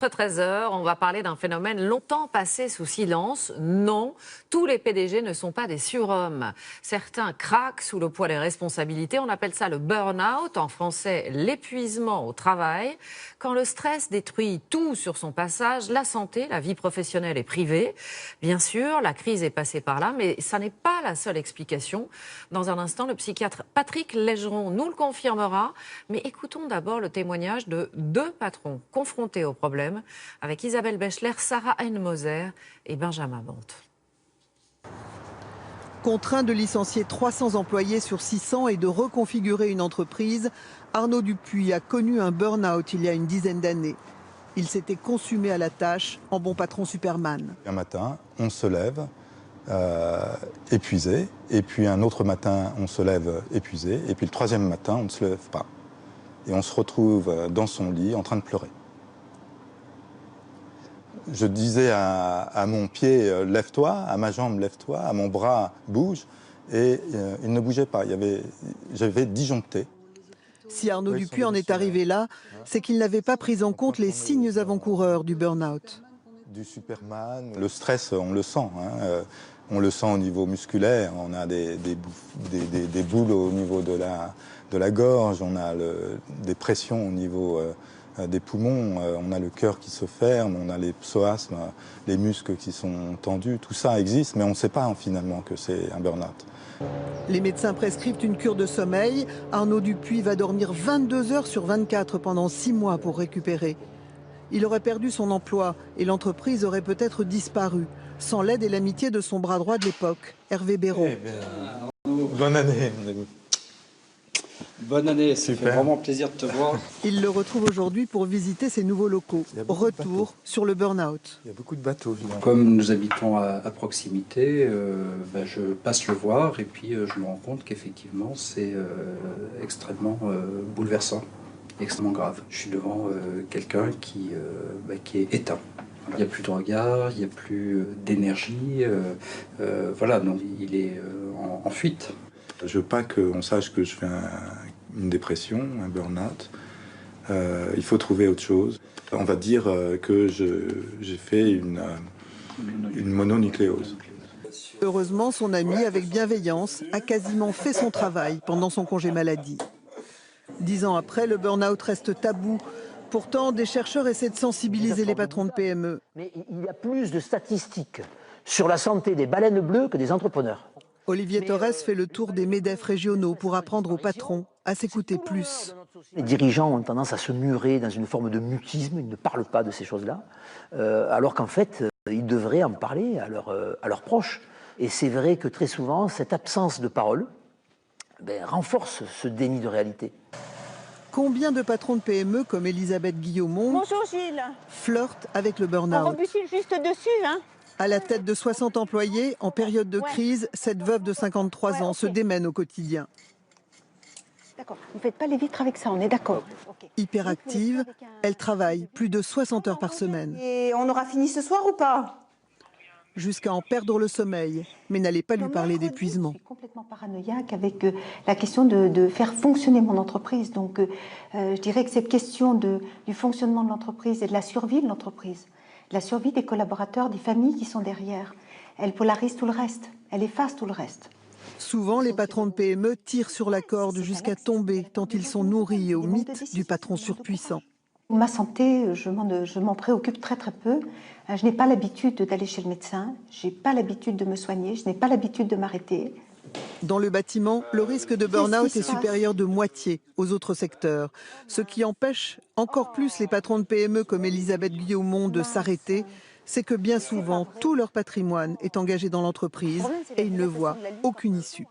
13 heures, on va parler d'un phénomène longtemps passé sous silence. Non, tous les PDG ne sont pas des surhommes. Certains craquent sous le poids des responsabilités. On appelle ça le burn-out, en français l'épuisement au travail. Quand le stress détruit tout sur son passage, la santé, la vie professionnelle et privée. Bien sûr, la crise est passée par là, mais ça n'est pas la seule explication. Dans un instant, le psychiatre Patrick Légeron nous le confirmera. Mais écoutons d'abord le témoignage de deux patrons confrontés au problème, avec Isabelle Bechler, Sarah Henmoser et Benjamin Bonte. Contraint de licencier 300 employés sur 600 et de reconfigurer une entreprise, Arnaud Dupuis a connu un burn-out il y a une dizaine d'années. Il s'était consumé à la tâche en bon patron Superman. Un matin, on se lève épuisé, et puis un autre matin, on se lève épuisé, et puis le troisième matin, on ne se lève pas. Et on se retrouve dans son lit en train de pleurer. Je disais à mon pied, lève-toi, à ma jambe, lève-toi, à mon bras, bouge, et il ne bougeait pas. J'avais disjoncté. Si Arnaud Dupuis en est arrivé là, c'est qu'il n'avait pas pris en compte les signes avant-coureurs du burn-out. Du Superman, le stress, on le sent. On le sent au niveau musculaire, on a des boules au niveau de la gorge, on a des pressions au niveau des poumons, on a le cœur qui se ferme, on a les psoasmes, les muscles qui sont tendus, tout ça existe, mais on ne sait pas finalement que c'est un burn-out. Les médecins prescrivent une cure de sommeil. Arnaud Dupuis va dormir 22 heures sur 24 pendant 6 mois pour récupérer. Il aurait perdu son emploi et l'entreprise aurait peut-être disparu, sans l'aide et l'amitié de son bras droit de l'époque, Hervé Béraud. Bonne année, mon ami. Bonne année, ça fait vraiment plaisir de te voir. Il le retrouve aujourd'hui pour visiter ses nouveaux locaux. Retour sur le burn-out. Il y a beaucoup de bateaux. Comme nous habitons à proximité, je passe le voir et puis je me rends compte qu'effectivement c'est extrêmement bouleversant, extrêmement grave. Je suis devant quelqu'un qui est éteint. Il n'y a plus de regard, il n'y a plus d'énergie, voilà, donc il est en fuite. Je veux pas qu'on sache que je fais une dépression, un burn-out. Il faut trouver autre chose. On va dire que j'ai fait une mononucléose. Heureusement, son ami, avec bienveillance, a quasiment fait son travail pendant son congé maladie. 10 ans après, le burn-out reste tabou. Pourtant, des chercheurs essaient de sensibiliser les patrons de PME. Mais il y a plus de statistiques sur la santé des baleines bleues que des entrepreneurs. Olivier Torres fait le tour des MEDEF régionaux pour apprendre aux patrons à s'écouter plus. Les dirigeants ont tendance à se murer dans une forme de mutisme, ils ne parlent pas de ces choses-là, alors qu'en fait, ils devraient en parler à leurs proches. Et c'est vrai que très souvent, cette absence de parole renforce ce déni de réalité. Combien de patrons de PME comme Elisabeth Guillaumont Bonjour Gilles. flirtent avec le On burn-out? rebutine juste dessus, hein. À la tête de 60 employés, en période de crise, cette veuve de 53 ans se démène au quotidien. D'accord, vous ne faites pas les vitres avec ça, on est d'accord. Hyperactive, elle travaille plus de 60 heures par semaine. Et on aura fini ce soir ou pas? Jusqu'à en perdre le sommeil. Mais n'allez pas lui parler d'épuisement. Je suis complètement paranoïaque avec la question de faire fonctionner mon entreprise. Donc je dirais que cette question du fonctionnement de l'entreprise et de la survie de l'entreprise, la survie des collaborateurs, des familles qui sont derrière, elle polarise tout le reste, elle efface tout le reste. Souvent, les patrons de PME tirent sur la corde jusqu'à tomber tant ils sont nourris au mythe du patron surpuissant. Ma santé, je m'en préoccupe très très peu. Je n'ai pas l'habitude d'aller chez le médecin, je n'ai pas l'habitude de me soigner, je n'ai pas l'habitude de m'arrêter. Dans le bâtiment, le risque de burn-out est supérieur de moitié aux autres secteurs, ce qui empêche encore plus les patrons de PME comme Elisabeth Guillaumont de s'arrêter. C'est que bien souvent, tout leur patrimoine est engagé dans l'entreprise et ils ne voient aucune issue.